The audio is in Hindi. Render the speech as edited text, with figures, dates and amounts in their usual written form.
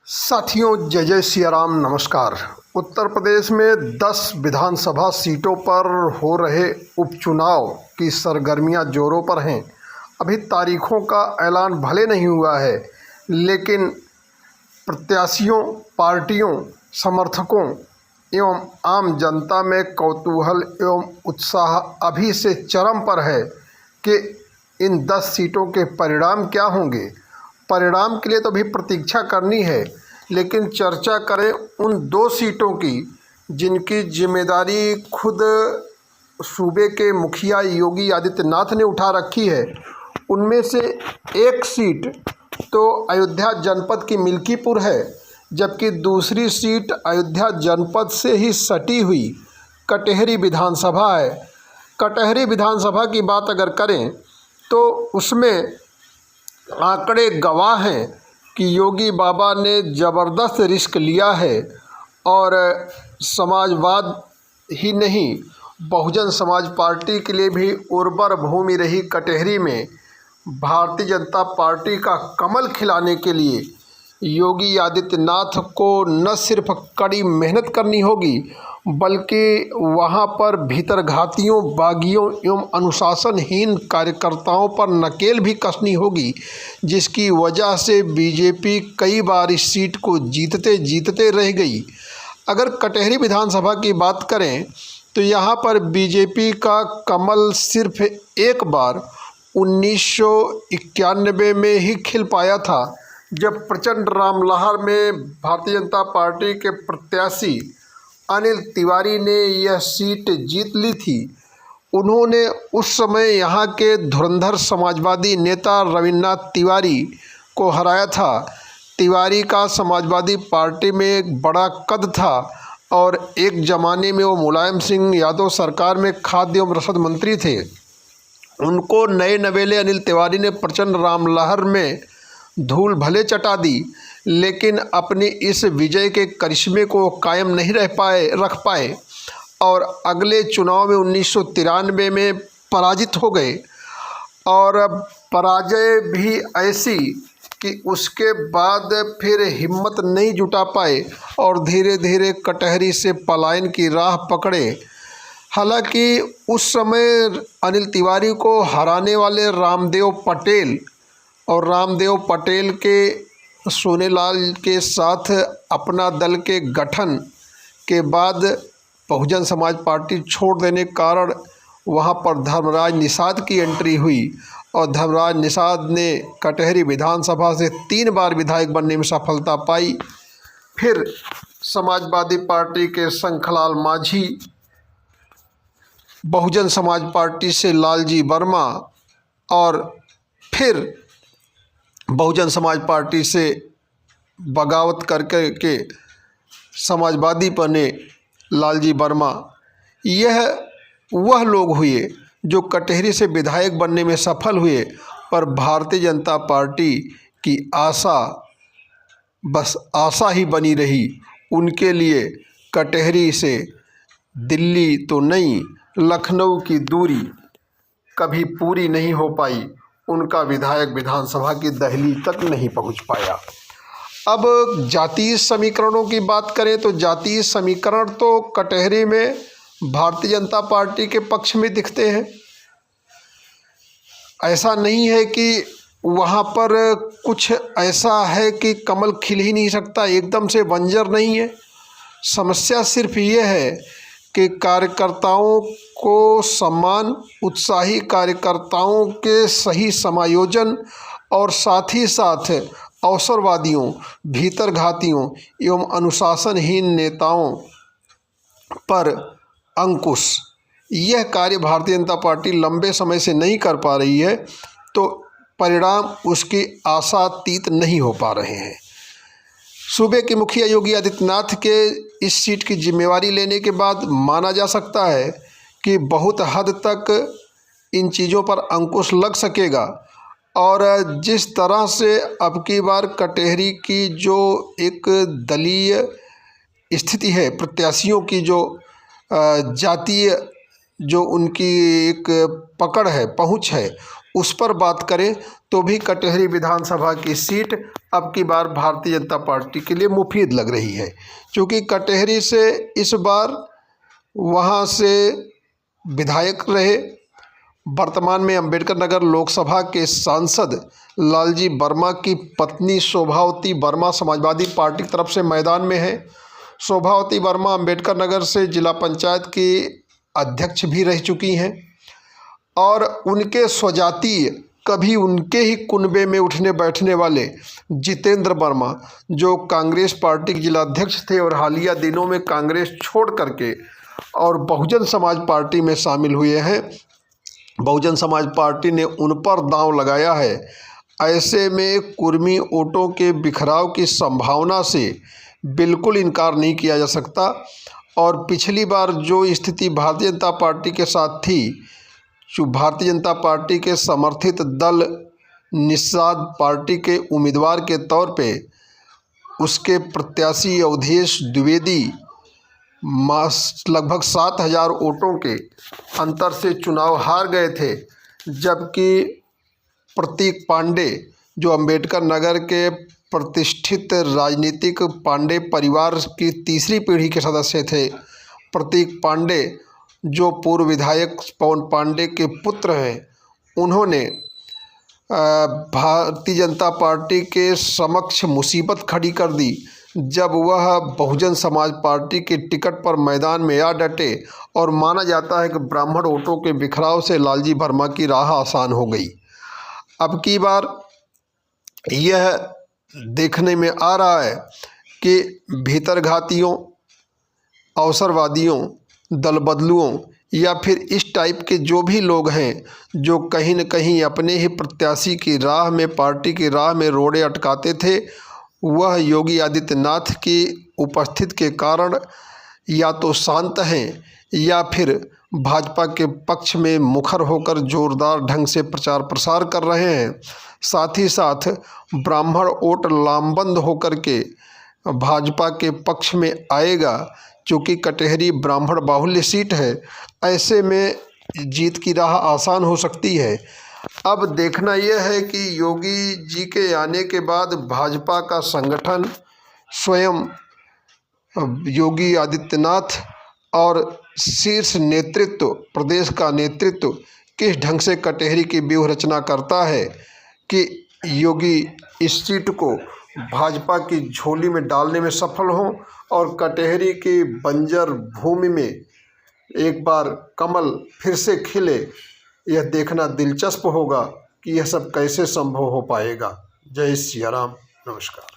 साथियों, जय जय सिया राम, नमस्कार। उत्तर प्रदेश में 10 विधानसभा सीटों पर हो रहे उपचुनाव की सरगर्मियां जोरों पर हैं। अभी तारीखों का ऐलान भले नहीं हुआ है, लेकिन प्रत्याशियों, पार्टियों, समर्थकों एवं आम जनता में कौतूहल एवं उत्साह अभी से चरम पर है कि इन 10 सीटों के परिणाम क्या होंगे। परिणाम के लिए तो अभी प्रतीक्षा करनी है, लेकिन चर्चा करें उन 2 सीटों की जिनकी जिम्मेदारी खुद सूबे के मुखिया योगी आदित्यनाथ ने उठा रखी है। उनमें से एक सीट तो अयोध्या जनपद की मिल्कीपुर है, जबकि दूसरी सीट अयोध्या जनपद से ही सटी हुई कटहरी विधानसभा है। कटहरी विधानसभा की बात अगर करें तो उसमें आंकड़े गवाह हैं कि योगी बाबा ने ज़बरदस्त रिस्क लिया है और समाजवाद ही नहीं, बहुजन समाज पार्टी के लिए भी उर्वर भूमि रही कटहरी में भारतीय जनता पार्टी का कमल खिलाने के लिए योगी आदित्यनाथ को न सिर्फ कड़ी मेहनत करनी होगी, बल्कि वहां पर भीतरघातियों, बागियों एवं अनुशासनहीन कार्यकर्ताओं पर नकेल भी कसनी होगी, जिसकी वजह से बीजेपी कई बार इस सीट को जीतते जीतते रह गई। अगर कटहरी विधानसभा की बात करें तो यहाँ पर बीजेपी का कमल सिर्फ एक बार 1991 में ही खिल पाया था, जब प्रचंड रामलहर में भारतीय जनता पार्टी के प्रत्याशी अनिल तिवारी ने यह सीट जीत ली थी। उन्होंने उस समय यहाँ के धुरंधर समाजवादी नेता रविन्द्रनाथ तिवारी को हराया था। तिवारी का समाजवादी पार्टी में एक बड़ा कद था और एक ज़माने में वो मुलायम सिंह यादव सरकार में खाद्य एवं रसद मंत्री थे। उनको नए नवेले अनिल तिवारी ने प्रचंड रामलहर में धूल भले चटा दी, लेकिन अपनी इस विजय के करिश्मे को कायम नहीं रख पाए और अगले चुनाव में 1993 में पराजित हो गए। और पराजय भी ऐसी कि उसके बाद फिर हिम्मत नहीं जुटा पाए और धीरे धीरे कटहरी से पलायन की राह पकड़े। हालांकि उस समय अनिल तिवारी को हराने वाले रामदेव पटेल और रामदेव पटेल के सोनेलाल के साथ अपना दल के गठन के बाद बहुजन समाज पार्टी छोड़ देने के कारण वहां पर धर्मराज निषाद की एंट्री हुई और धर्मराज निषाद ने कटहरी विधानसभा से 3 बार विधायक बनने में सफलता पाई। फिर समाजवादी पार्टी के शंखलाल माझी, बहुजन समाज पार्टी से लालजी वर्मा और फिर बहुजन समाज पार्टी से बगावत करके के समाजवादी बने लालजी वर्मा। यह वह लोग हुए जो कटहरी से विधायक बनने में सफल हुए, पर भारतीय जनता पार्टी की आशा बस आशा ही बनी रही। उनके लिए कटहरी से दिल्ली तो नहीं, लखनऊ की दूरी कभी पूरी नहीं हो पाई। उनका विधायक विधानसभा की दहलीज तक नहीं पहुंच पाया। अब जातीय समीकरणों की बात करें तो जातीय समीकरण तो कटहरी में भारतीय जनता पार्टी के पक्ष में दिखते हैं। ऐसा नहीं है कि वहां पर कुछ ऐसा है कि कमल खिल ही नहीं सकता, एकदम से बंजर नहीं है। समस्या सिर्फ ये है कि कार्यकर्ताओं को सम्मान, उत्साही कार्यकर्ताओं के सही समायोजन और साथ ही साथ अवसरवादियों, भीतरघातियों एवं अनुशासनहीन नेताओं पर अंकुश, यह कार्य भारतीय जनता पार्टी लंबे समय से नहीं कर पा रही है, तो परिणाम उसकी आशातीत नहीं हो पा रहे हैं। सूबे के मुखिया योगी आदित्यनाथ के इस सीट की जिम्मेवारी लेने के बाद माना जा सकता है कि बहुत हद तक इन चीज़ों पर अंकुश लग सकेगा। और जिस तरह से अब की बार कटहरी की जो एक दलीय स्थिति है, प्रत्याशियों की जो जातीय जो उनकी एक पकड़ है, पहुंच है, उस पर बात करें तो भी कटहरी विधानसभा की सीट अब की बार भारतीय जनता पार्टी के लिए मुफीद लग रही है, क्योंकि कटहरी से इस बार वहाँ से विधायक रहे वर्तमान में अंबेडकर नगर लोकसभा के सांसद लालजी वर्मा की पत्नी शोभावती वर्मा समाजवादी पार्टी की तरफ से मैदान में है। शोभावती वर्मा अंबेडकर नगर से जिला पंचायत की अध्यक्ष भी रह चुकी हैं और उनके स्वजातीय कभी उनके ही कुनबे में उठने बैठने वाले जितेंद्र वर्मा, जो कांग्रेस पार्टी के जिलाध्यक्ष थे और हालिया दिनों में कांग्रेस छोड़ करके और बहुजन समाज पार्टी में शामिल हुए हैं। बहुजन समाज पार्टी ने उन पर दांव लगाया है। ऐसे में कुर्मी वोटों के बिखराव की संभावना से बिल्कुल इनकार नहीं किया जा सकता। और पिछली बार जो स्थिति भारतीय जनता पार्टी के साथ थी, जो भारतीय जनता पार्टी के समर्थित दल निषाद पार्टी के उम्मीदवार के तौर पे उसके प्रत्याशी अवधेश द्विवेदी लगभग 7,000 वोटों के अंतर से चुनाव हार गए थे, जबकि प्रतीक पांडे जो अंबेडकर नगर के प्रतिष्ठित राजनीतिक पांडे परिवार की तीसरी पीढ़ी के सदस्य थे, प्रतीक पांडे जो पूर्व विधायक पवन पांडे के पुत्र हैं, उन्होंने भारतीय जनता पार्टी के समक्ष मुसीबत खड़ी कर दी जब वह बहुजन समाज पार्टी के टिकट पर मैदान में आ डटे। और माना जाता है कि ब्राह्मण वोटों के बिखराव से लालजी वर्मा की राह आसान हो गई। अब की बार यह देखने में आ रहा है कि भीतरघातियों, अवसरवादियों, दल बदलुओं या फिर इस टाइप के जो भी लोग हैं, जो कहीं न कहीं अपने ही प्रत्याशी की राह में, पार्टी की राह में रोड़े अटकाते थे, वह योगी आदित्यनाथ की उपस्थिति के कारण या तो शांत हैं या फिर भाजपा के पक्ष में मुखर होकर जोरदार ढंग से प्रचार प्रसार कर रहे हैं। साथ ही साथ ब्राह्मण वोट लामबंद होकर के भाजपा के पक्ष में आएगा, क्योंकि कटहरी ब्राह्मण बाहुल्य सीट है। ऐसे में जीत की राह आसान हो सकती है। अब देखना यह है कि योगी जी के आने के बाद भाजपा का संगठन, स्वयं योगी आदित्यनाथ और शीर्ष नेतृत्व, प्रदेश का नेतृत्व किस ढंग से कटहरी की व्यूह रचना करता है कि योगी इस सीट को भाजपा की झोली में डालने में सफल हों और कटहरी की बंजर भूमि में एक बार कमल फिर से खिले। यह देखना दिलचस्प होगा कि यह सब कैसे संभव हो पाएगा। जय सिया राम, नमस्कार।